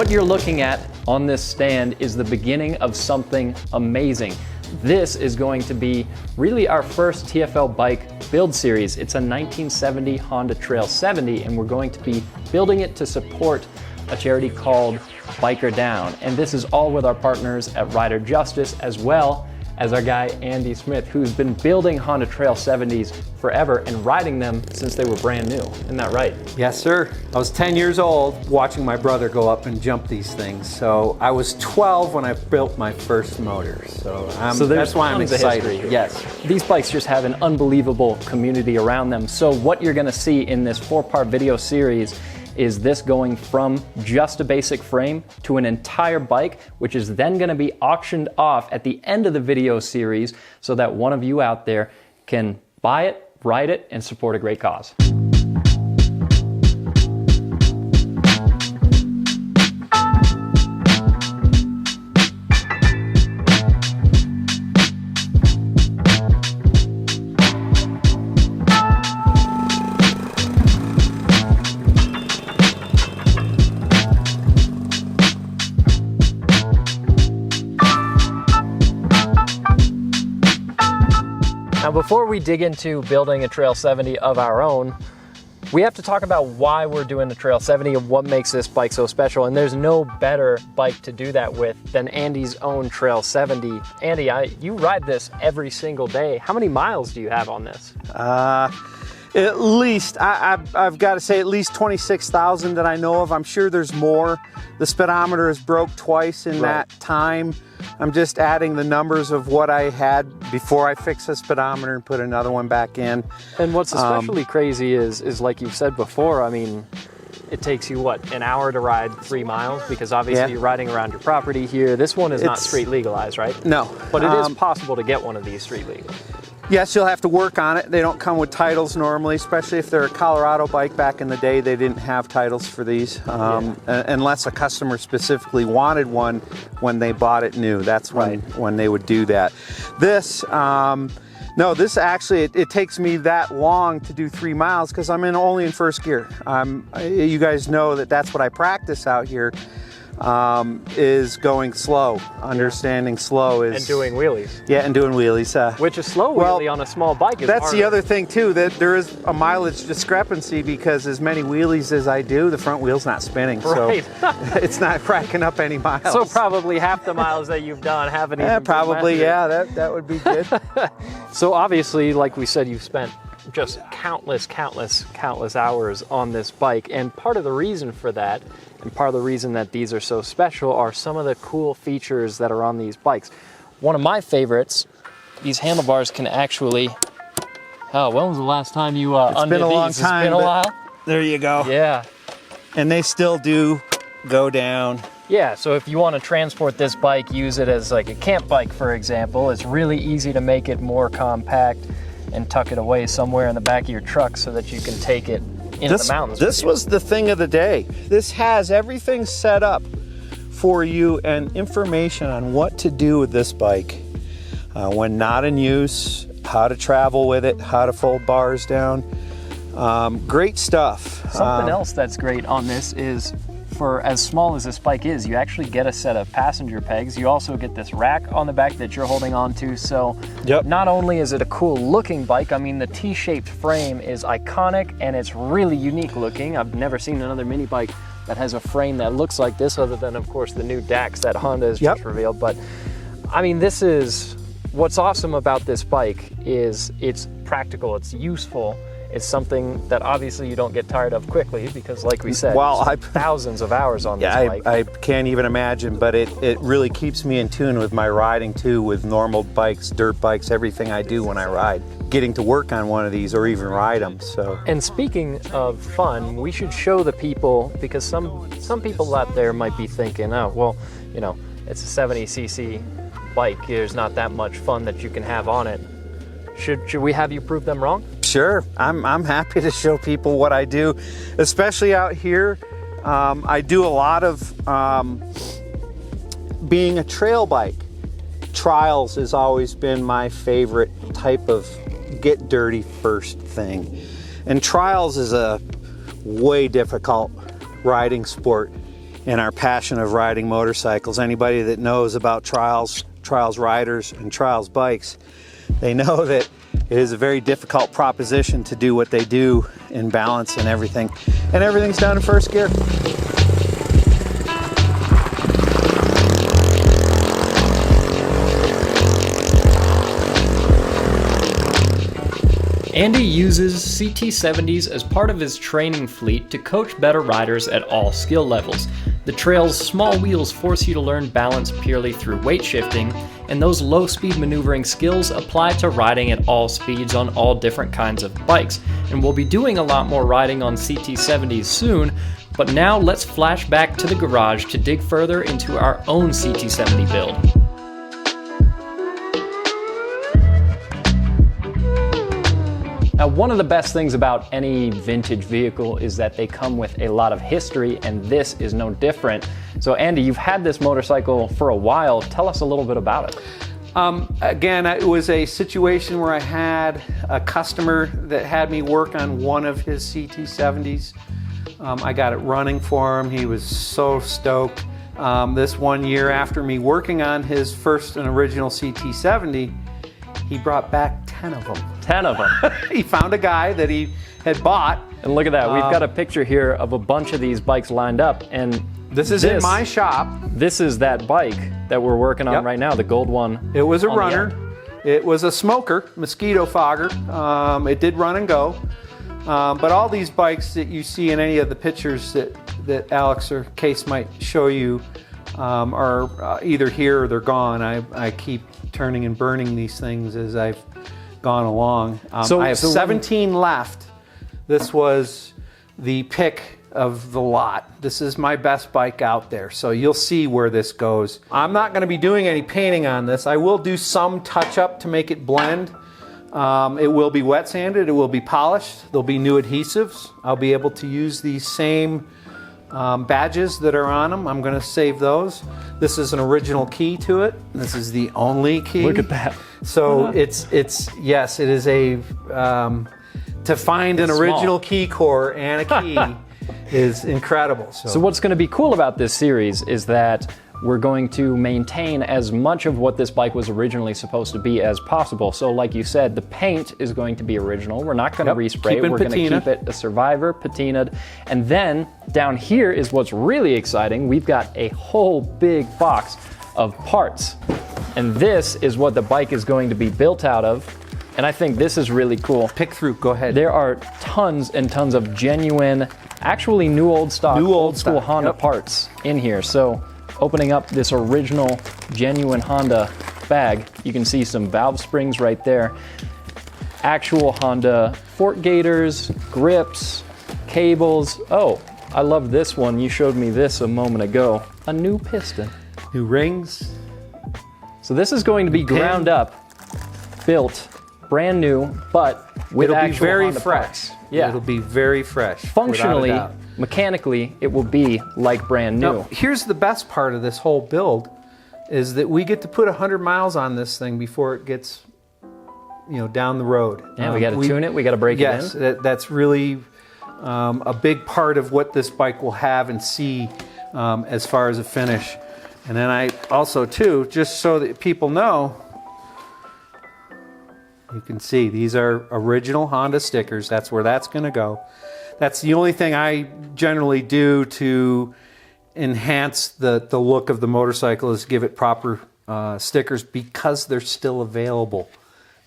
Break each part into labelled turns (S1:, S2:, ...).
S1: What you're looking at on this stand is the beginning of something amazing. This is going to be really our first TFL bike build series. It's a 1970 Honda Trail 70, and we're going to be building it to support a charity called Biker Down. And this is all with our partners at Rider Justice, as well as our guy Andy Smith, who's been building Honda Trail 70s forever and riding them since they were brand new. Isn't that right?
S2: Yes, sir. I was 10 years old watching my brother go up and jump these things. So I was 12 when I built my first motor. So that's why I'm excited. Yes.
S1: These bikes just have an unbelievable community around them. So what you're gonna see in this 4-part video series is this going from just a basic frame to an entire bike, which is then going to be auctioned off at the end of the video series so that one of you out there can buy it, ride it, and support a great cause. Now, before we dig into building a Trail 70 of our own, we have to talk about why we're doing the Trail 70 and what makes this bike so special. And there's no better bike to do that with than Andy's own Trail 70. Andy, you ride this every single day. How many miles do you have on this?
S2: At least, I've got to say at least 26,000 that I know of. I'm sure there's more. The speedometer has broke twice in that time. I'm just adding the numbers of what I had before I fixed the speedometer and put another one back in.
S1: And what's especially crazy is like you've said before, I mean, it takes you, what, an hour to ride 3 miles? Because obviously you're riding around your property here. This one is not street legalized, right?
S2: No.
S1: But it is possible to get one of these street legal.
S2: Yes, you'll have to work on it. They don't come with titles normally, especially if they're a Colorado bike. Back in the day, they didn't have titles for these, unless a customer specifically wanted one when they bought it new. That's when they would do that. This, no, this actually, it takes me that long to do 3 miles because I'm only in first gear. You guys know that's what I practice out here. Is going slow, understanding slow is...
S1: And doing wheelies.
S2: Yeah, and doing wheelies.
S1: Which a slow wheelie on a small bike is
S2: That's
S1: harder.
S2: the other thing too, that there is a mileage discrepancy because as many wheelies as I do, the front wheel's not spinning.
S1: Right.
S2: So it's not racking up any miles.
S1: So probably half the miles that you've done haven't even
S2: probably, yeah, that would be good.
S1: So obviously, like we said, you've spent just countless hours on this bike, and part of the reason for that, and part of the reason that these are so special, are some of the cool features that are on these bikes. One of my favorites, these handlebars can actually, when was the last time you undid these?
S2: It's been a long time.
S1: It's been a while?
S2: There you go.
S1: Yeah.
S2: And they still do go down.
S1: Yeah, so if you want to transport this bike, use it as like a camp bike, for example, it's really easy to make it more compact and tuck it away somewhere in the back of your truck so that you can take it into the mountains.
S2: This was the thing of the day. This has everything set up for you and information on what to do with this bike when not in use, how to travel with it, how to fold bars down. Great stuff.
S1: Something else that's great on this is, for as small as this bike is, you actually get a set of passenger pegs. You also get this rack on the back that you're holding on to. So not only is it a cool looking bike, I mean, the T-shaped frame is iconic and it's really unique looking. I've never seen another mini bike that has a frame that looks like this, other than, of course, the new Dax that Honda has just revealed. But I mean, this is, what's awesome about this bike is it's practical, it's useful. It's something that obviously you don't get tired of quickly because, like we said, thousands of hours on this bike.
S2: I can't even imagine, but it really keeps me in tune with my riding too, with normal bikes, dirt bikes, everything I do when I ride. Getting to work on one of these or even ride them. So.
S1: And speaking of fun, we should show the people, because some people out there might be thinking, oh, well, you know, it's a 70cc bike. There's not that much fun that you can have on it. Should we have you prove them wrong?
S2: Sure, I'm happy to show people what I do, especially out here. I do a lot of being a trail bike. Trials has always been my favorite type of get dirty first thing. And trials is a way difficult riding sport. in our passion of riding motorcycles. Anybody that knows about trials riders and trials bikes, they know that it is a very difficult proposition to do what they do in balance and everything. And everything's done in first gear.
S1: Andy uses CT70s as part of his training fleet to coach better riders at all skill levels. The trail's small wheels force you to learn balance purely through weight shifting, and those low-speed maneuvering skills apply to riding at all speeds on all different kinds of bikes. And we'll be doing a lot more riding on CT70s soon, but now let's flash back to the garage to dig further into our own CT70 build. Now, one of the best things about any vintage vehicle is that they come with a lot of history, and this is no different. So Andy, you've had this motorcycle for a while. Tell us a little bit about it.
S2: Again, it was a situation where I had a customer that had me work on one of his CT70s. I got it running for him. He was so stoked. This one year after me working on his first and original CT70, he brought back 10 of them.
S1: 10 of them.
S2: He found a guy that he had bought.
S1: And look at that. We've got a picture here of a bunch of these bikes lined up. And
S2: this is in my shop.
S1: This is that bike that we're working on right now, the gold one.
S2: It was a runner. It was a smoker, mosquito fogger. It did run and go. But all these bikes that you see in any of the pictures that Alex or Case might show you are either here or they're gone. I keep turning and burning these things as I've gone along. I have 17 left. This was the pick of the lot. This is my best bike out there, so you'll see where this goes. I'm not going to be doing any painting on this. I will do some touch up to make it blend. It will be wet sanded, it will be polished, there'll be new adhesives. I'll be able to use these same badges that are on them. I'm going to save those. This is an original key to it. This is the only key.
S1: Look at that.
S2: So it's yes, it is a to find an original key core and a key is incredible. So
S1: what's going to be cool about this series is that we're going to maintain as much of what this bike was originally supposed to be as possible. So like you said, the paint is going to be original. We're not going to respray it. We're going to keep it a Survivor, patinaed. And then down here is what's really exciting. We've got a whole big box of parts. And this is what the bike is going to be built out of. And I think this is really cool.
S2: Pick through, go ahead.
S1: There are tons and tons of genuine, actually new old stock, old school Honda parts in here. So opening up this original, genuine Honda bag, you can see some valve springs right there. Actual Honda fork gaiters, grips, cables. Oh, I love this one. You showed me this a moment ago. A new piston.
S2: New rings.
S1: So this is going to be ground up, built, brand new, but with actual Honda parts. It'll be very
S2: fresh. Yeah. It'll be very fresh.
S1: Functionally, mechanically, it will be like brand new.
S2: Now, here's the best part of this whole build is that we get to put 100 miles on this thing before it gets, down the road.
S1: Yeah, we got to tune it. We got to break it in.
S2: Yes, that's really a big part of what this bike will have and see as far as a finish. And then I also, too, just so that people know, you can see these are original Honda stickers. That's where that's going to go. That's the only thing I generally do to enhance the look of the motorcycle is give it proper stickers because they're still available.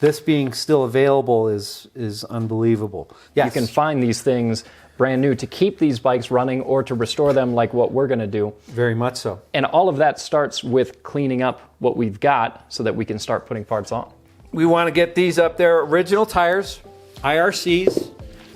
S2: This being still available is unbelievable. Yes.
S1: You can find these things brand new to keep these bikes running or to restore them like what we're going to do.
S2: Very much so.
S1: And all of that starts with cleaning up what we've got so that we can start putting parts on.
S2: We want to get these up there. Original tires, IRCs,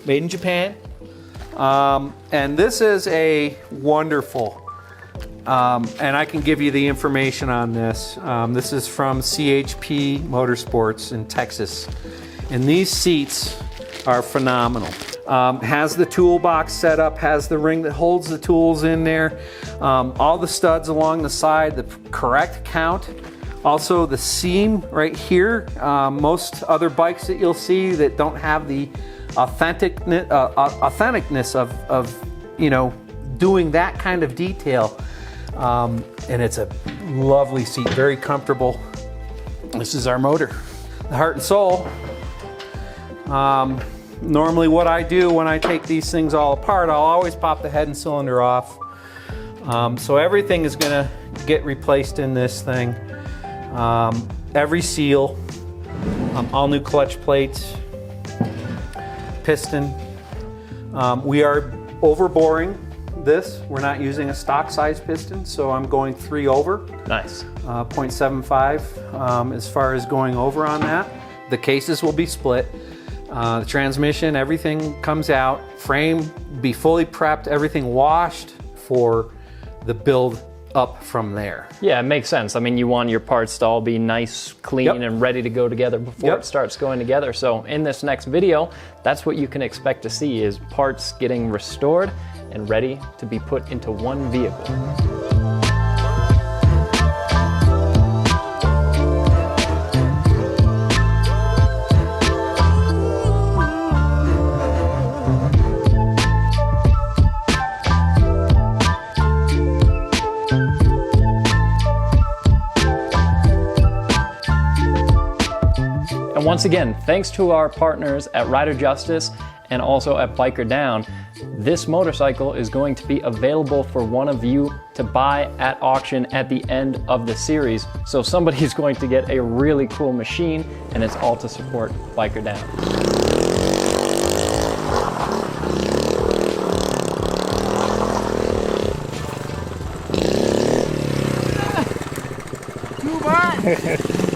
S2: made in Japan. And this is a wonderful, and I can give you the information on this. This is from CHP Motorsports in Texas. And these seats are phenomenal. Has the toolbox set up, has the ring that holds the tools in there, all the studs along the side, the correct count. Also the seam right here. Most other bikes that you'll see that don't have the authenticness of doing that kind of detail. And it's a lovely seat, very comfortable. This is our motor, the heart and soul. Normally what I do when I take these things all apart, I'll always pop the head and cylinder off. So everything is gonna get replaced in this thing. Every seal, all new clutch plates, piston. We are overboring this. We're not using a stock size piston, so I'm going 3 over.
S1: Nice.
S2: 0.75 as far as going over on that. The cases will be split. The transmission, everything comes out. Frame be fully prepped, everything washed for the build up from there.
S1: Yeah, it makes sense. I mean, you want your parts to all be nice, clean, and ready to go together before it starts going together. So in this next video, that's what you can expect to see, is parts getting restored and ready to be put into one vehicle. And once again, thanks to our partners at Rider Justice and also at Biker Down, this motorcycle is going to be available for one of you to buy at auction at the end of the series. So somebody's going to get a really cool machine, and it's all to support Biker Down.
S3: Move on!